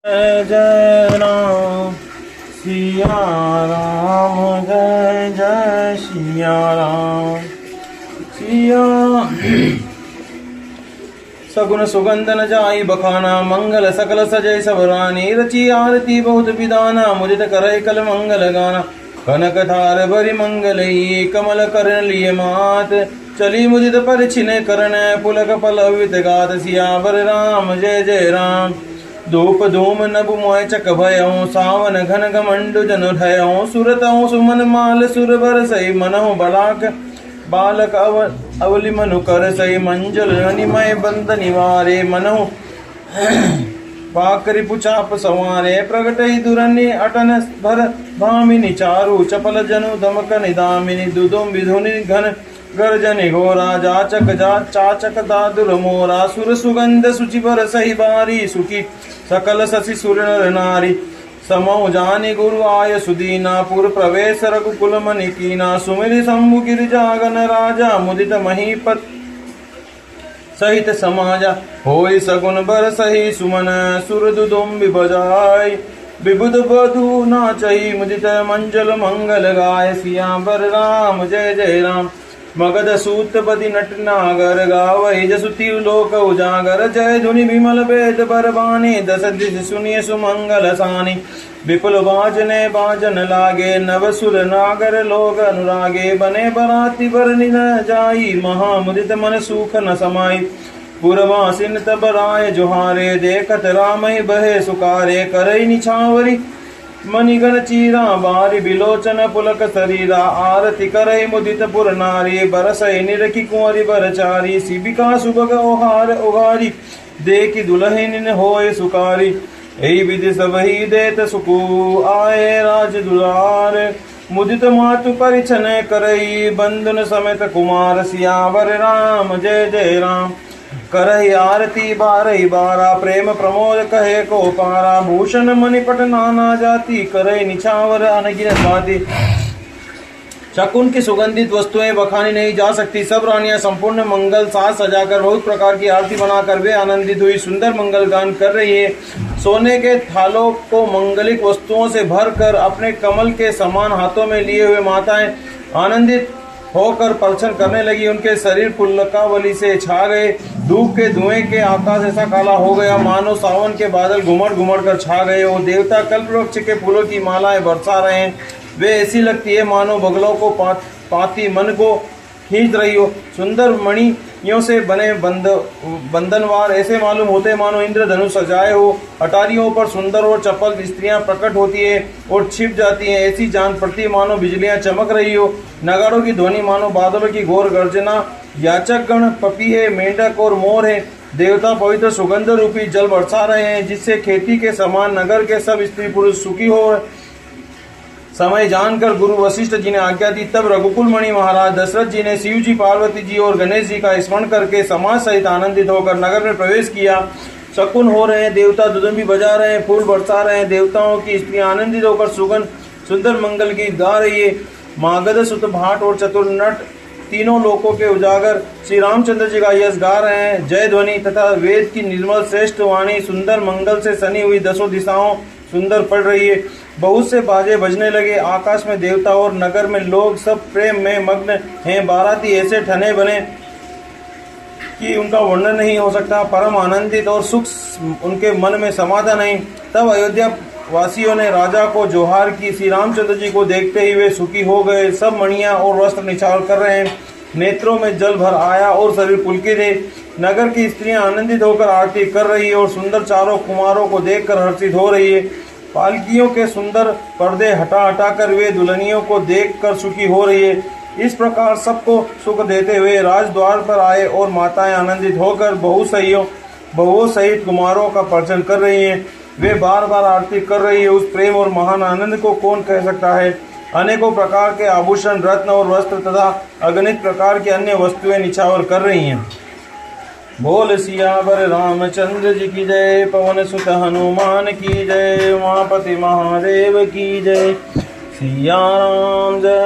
जय जय राम सिया राम, जय जय सिया राम सिया। सगुन सुगंध न जाई बखाना, मंगल सकल सजय सबरानी। रची आरती बहुत विदाना, मुदित करे कल मंगल गाना। कनक थार भरी मंगलई, कमल करण लिए मात। चली मुदित पर छिने करण, पुलक पलवित गात। सियावर राम जय जय राम। धूप धूम नभ मोय चक भयऊं, सावन घन घमंडु जन ठयऊं। सुरतऊं सुमन माल सुर बर सही, मनहु बलाक बालक अवलि मनु कर सही। मंजल अनिमय बंद निवारे, मनहु पाकरि पुचाप संवारे। प्रगटई दुरनि अटन भर भामिनी चारु, चपल जनु दमक निदामिनी। दुदुम विधुनि घन गर्जनि घोरा, जाचक जा चाचक दादुर मोरा। सुर सुगंध सुचिबर सही बारी, सुखी सकल ससी सुर नर नारी। समौ जानि गुरु आय सुदीना, पुर प्रवेश रघुकुल मनि कीना। सुमिरि शंभु गिरिजागन राजा, मुदित महीपत सहित समाजा। होय सगुन बर सही सुमन, सुर दुदुम्बि बजाय। विबुध बधु नाचई, मुदित मंजल मंगल गाय। सियावर राम जय जय राम। मगध सूतपति नट नागर, गावहि जसु त्रिलोक उजागर। जय धुनि विमल वेद बरबानी, दस दिश सुनिय सुमंगल सानी। विपुल बाजने बाजन लागे, नव सुर नागर लोग अनुरागे। बने बराती बरनि न जाई, महामुदित मन सुख न समाई। पुरवासिन तब राय जुहारे, देखत रामहि बहे सुकारे। करई निछावरी मणिगण चीरा, बारी बिलोचन पुलक शरीरा। आरती करई मुदित पुर नारी, बरसई निरखी कुंवरी बरचारी। शिबिका सुभग ओहार उगारी, देखी दुल्हन होय सुकारी। एहि विधि सबहि देत सुकु, आए राज दुलार। मुदित मातु परिछन करई, बंधुन समेत कुमार। सियावर राम जय जय राम। करहि आरती बारहि बारा, प्रेम प्रमोद कहे को पारा। भूषण मणिपट नाना जाति, करहि निछावर अनगिनत भांति। शकुन की सुगंधित वस्तुएं बखानी नहीं जा सकती। सब रानियां संपूर्ण मंगल साज सजाकर, बहुत प्रकार की आरती बनाकर वे आनंदित हुई सुंदर मंगल गान कर रही है। सोने के थालों को मंगलिक वस्तुओं से भरकर अपने कमल के समान हाथों में लिए हुए माताएं आनंदित होकर परछन करने लगी। उनके शरीर पुलकावली से छा गए। धूप के धुएं के आकाश ऐसा काला हो गया, मानो सावन के बादल घुमड़ घुमड़ कर छा गए। वो देवता कल्पवृक्ष के फूलों की मालाएं बरसा रहे हैं। वे ऐसी लगती है मानो बगलों को पाती मन को खींच रही हो। सुंदर मणियों से बने बंधनवार ऐसे मालूम होते मानो इंद्रधनुष सजाए हो। अटारियों पर सुंदर और चपल स्त्रियां प्रकट होती है और छिप जाती हैं। ऐसी जान पड़ती मानो बिजलियां चमक रही हो। नगाड़ों की ध्वनि मानो बादलों की घोर गर्जना। याचक गण पपीहे, मेंढक और मोर है। देवता पवित्र सुगंध रूपी जल बरसा रहे हैं, जिससे खेती के समान नगर के सब स्त्री पुरुष सुखी हो। समय जानकर गुरु वशिष्ठ जी ने आज्ञा दी। तब रघुकुल मणि महाराज दशरथ जी ने शिव जी, पार्वती जी और गणेश जी का स्मरण करके समाज सहित आनंदित होकर नगर में प्रवेश किया। शकुन हो रहे हैं, देवता दुदुम्बी बजा रहे हैं, फूल बरसा रहे हैं। देवताओं की स्त्रियां आनंदित होकर सुंदर मंगल गीत गा रही है। मागध सुत भाट और चतुर नट तीनों लोकों के उजागर श्री रामचंद्र जी का यश गा रहे हैं। जय ध्वनि तथा वेद की निर्मल श्रेष्ठ वाणी सुंदर मंगल से सनी हुई दसों दिशाओं सुंदर पड़ रही है। बहुत से बाजे बजने लगे। आकाश में देवता और नगर में लोग सब प्रेम में मग्न हैं। बाराती ऐसे ठने बने कि उनका वर्णन नहीं हो सकता। परम आनंदित और सुख उनके मन में समाता नहीं। तब अयोध्या वासियों ने राजा को जोहार की। श्री रामचंद्र जी को देखते ही वे सुखी हो गए। सब मणियां और वस्त्र निछावर कर रहे हैं। नेत्रों में जल भर आया और शरीर पुलकित है। नगर की स्त्रियां आनंदित होकर आरती कर रही है और सुंदर चारों कुमारों को देखकर हर्षित हो रही है। पालकियों के सुंदर पर्दे हटा हटाकर वे दुल्हनियों को देखकर सुखी हो रही है। इस प्रकार सबको सुख देते हुए राजद्वार पर आए और माताएं आनंदित होकर बहुओं सहित कुमारों का पर्चन कर रही हैं। वे बार बार आरती कर रही है। उस प्रेम और महान आनंद को कौन कह सकता है। अनेकों प्रकार के आभूषण, रत्न और वस्त्र तथा अगणित प्रकार की अन्य वस्तुएं निछावर कर रही हैं। बोल सियावर रामचंद्र जी की जय। पवन सुत हनुमान की जय। उमापति महादेव की जय। सिया राम जय।